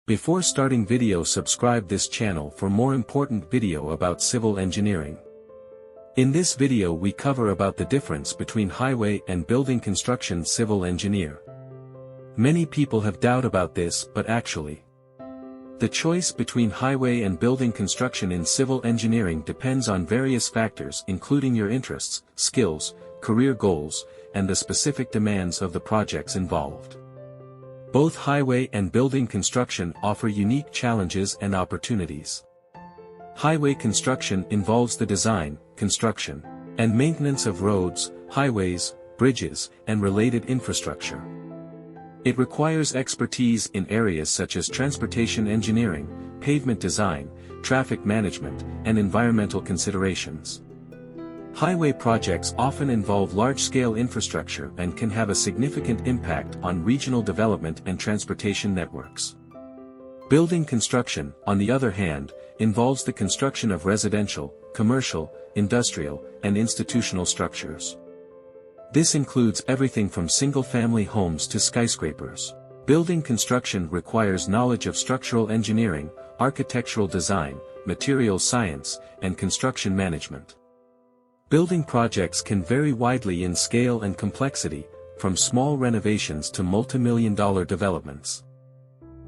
Before starting video, subscribe this channel for more important video about civil engineering. In this video we cover about the difference between highway and building construction civil engineer. Many people have doubt about this, but actually, the choice between highway and building construction in civil engineering depends on various factors including your interests, skills, career goals, and the specific demands of the projects involved. Both highway and building construction offer unique challenges and opportunities. Highway construction involves the design, construction, and maintenance of roads, highways, bridges, and related infrastructure. It requires expertise in areas such as transportation engineering, pavement design, traffic management, and environmental considerations. Highway projects often involve large-scale infrastructure and can have a significant impact on regional development and transportation networks. Building construction, on the other hand, involves the construction of residential, commercial, industrial, and institutional structures. This includes everything from single-family homes to skyscrapers. Building construction requires knowledge of structural engineering, architectural design, materials science, and construction management. Building projects can vary widely in scale and complexity, from small renovations to multi-million-dollar developments.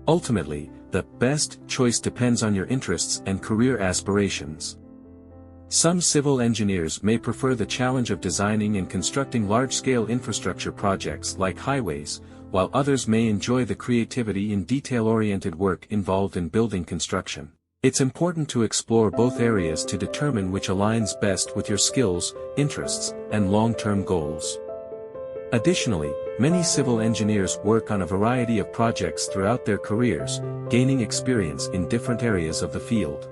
Ultimately, the best choice depends on your interests and career aspirations. Some civil engineers may prefer the challenge of designing and constructing large-scale infrastructure projects like highways, while others may enjoy the creativity and detail-oriented work involved in building construction. It's important to explore both areas to determine which aligns best with your skills, interests, and long-term goals. Additionally, many civil engineers work on a variety of projects throughout their careers, gaining experience in different areas of the field.